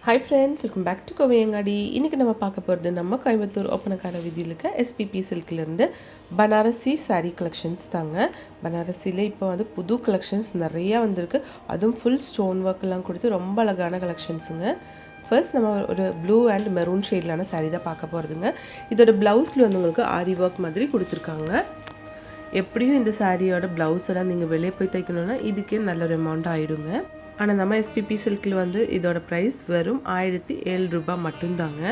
Hi friends, welcome back to Kovai Angadi. இன்னைக்கு நம்ம பார்க்க போகிறது நம்ம கோயம்புத்தூர் ஒப்பனக்கார வீதியில் இருக்க எஸ்பிபி சில்க்லேருந்து பனாரசி சாரீ கலெக்ஷன்ஸ் தாங்க. பனாரசியில் இப்போ வந்து புது கலெக்ஷன்ஸ் நிறையா வந்திருக்கு. அதுவும் ஃபுல் ஸ்டோன் ஒர்க்கெல்லாம் கொடுத்து ரொம்ப அழகான கலெக்ஷன்ஸுங்க. ஃபர்ஸ்ட் நம்ம ஒரு ப்ளூ அண்ட் மெரூன் ஷேட்லான சாரீ தான் பார்க்க போகிறதுங்க. இதோட ப்ளவுஸில் வந்து உங்களுக்கு ஆரி ஒர்க் மாதிரி கொடுத்துருக்காங்க. எப்படியும் இந்த சாரியோட ப்ளவுஸ் எல்லாம் நீங்கள் வெளியே போய் தைக்கணுன்னா இதுக்கே நல்ல ஒரு அமௌண்ட் ஆகிடுங்க. ஆனால் நம்ம எஸ்பிபி சில்கில் வந்து இதோட ப்ரைஸ் வெறும் 1007 ரூபாய் மட்டும்தாங்க.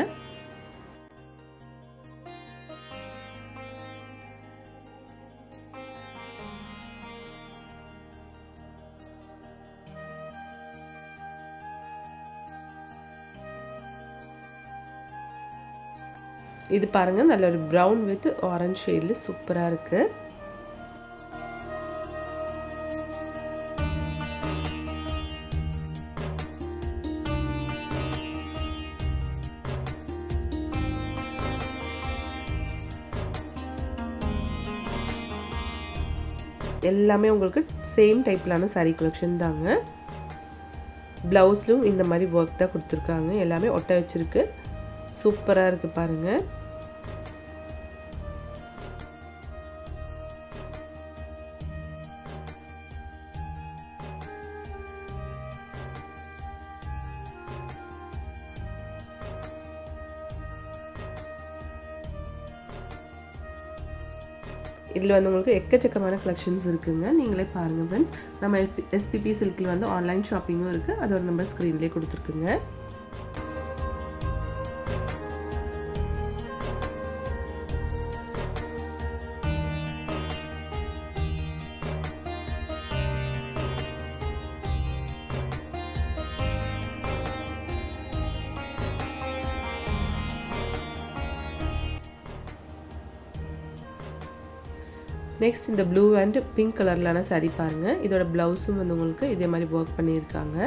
இது பாருங்கள், நல்ல ஒரு ப்ரௌன் வித் ஆரஞ்ச் ஷேடில் சூப்பராக இருக்குது. எல்லாமே உங்களுக்கு சேம் டைப்லான சாரீ கலெக்ஷன் தாங்க. ப்ளவுஸ்லும் இந்த மாதிரி ஒர்க் தான் கொடுத்துருக்காங்க. எல்லாமே ஒட்ட வச்சுருக்கு. சூப்பராக இருக்குது பாருங்கள். இதில் வந்து உங்களுக்கு எக்கச்சக்கமான கலெக்ஷன்ஸ் இருக்குங்க. நீங்களே பாருங்கள் ஃப்ரெண்ட்ஸ். நம்ம எஸ்பிபி சில்கில் வந்து ஆன்லைன் ஷாப்பிங்கும் இருக்குது. அதோட நம்பர் ஸ்க்ரீன்லேயே கொடுத்துருக்குங்க. நெக்ஸ்ட் இந்த ப்ளூ அண்ட் பிங்க் கலர்லான சாரீ பாருங்கள். இதோட ப்ளவுஸும் வந்து உங்களுக்கு இதே மாதிரி ஒர்க் பண்ணியிருக்காங்க.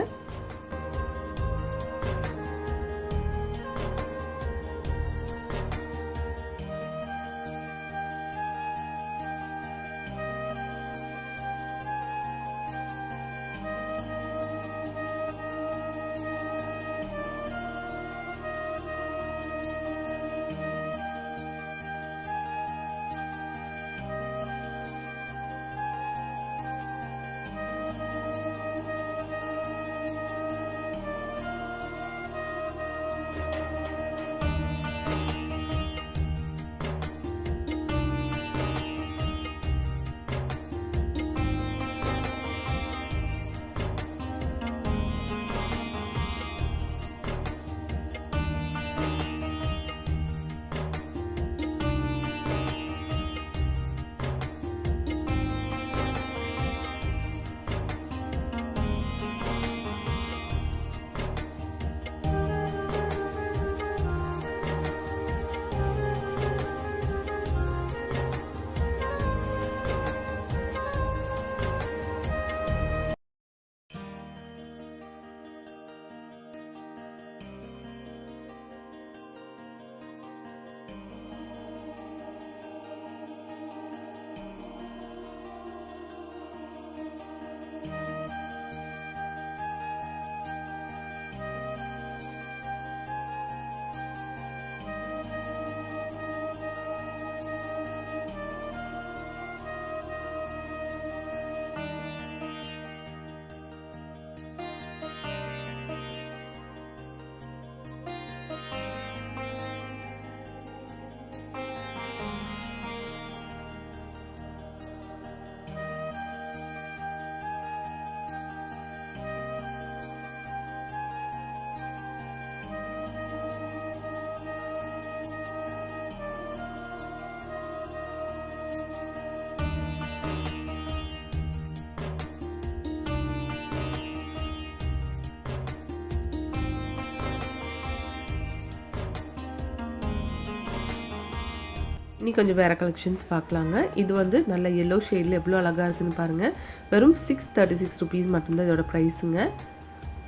இனி கொஞ்சம் வேறு கலெக்ஷன்ஸ் பார்க்கலாங்க. இது வந்து நல்ல எல்லோ ஷேடில் எவ்வளோ அழகாக இருக்குதுன்னு பாருங்கள். வெறும் 636 ருபீஸ் மட்டும்தான் இதோட ப்ரைஸுங்க.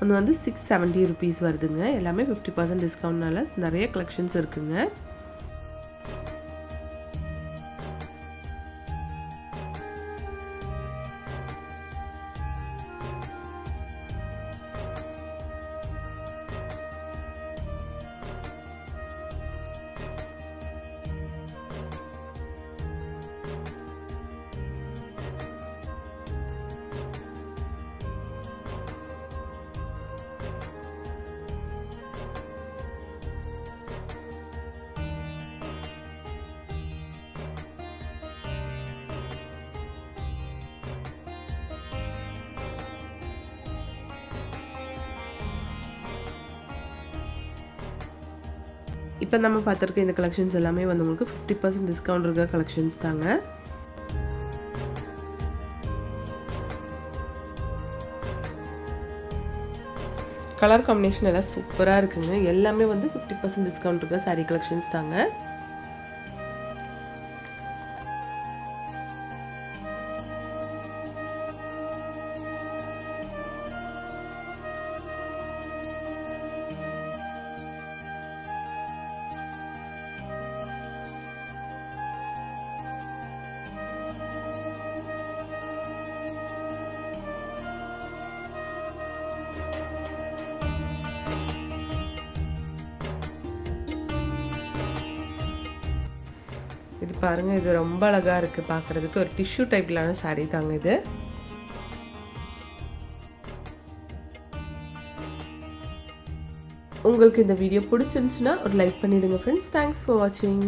ஒன்று வந்து 670 ருபீஸ் வருதுங்க. எல்லாமே 50% டிஸ்கவுண்ட்னால நிறைய கலெக்ஷன்ஸ் இருக்குங்க. இப்போ நம்ம பார்த்துருக்க இந்த கலெக்ஷன்ஸ் எல்லாமே வந்து உங்களுக்கு 50% டிஸ்கவுண்ட் இருக்க கலெக்ஷன்ஸ் தாங்க. கலர் காம்பினேஷன் எல்லாம் சூப்பராக இருக்குங்க. எல்லாமே வந்து 50% டிஸ்கவுண்ட் இருக்க சாரீ கலெக்ஷன்ஸ் தாங்க. இது பாருங்கள், இது ரொம்ப அழகாக இருக்குது பார்க்குறதுக்கு. ஒரு டிஷ்யூ டைப்லான சாரீ தாங்க இது. உங்களுக்கு இந்த வீடியோ பிடிச்சிருந்துச்சுன்னா ஒரு லைக் பண்ணிவிடுங்க ஃப்ரெண்ட்ஸ். தேங்க்ஸ் ஃபார் வாட்சிங்.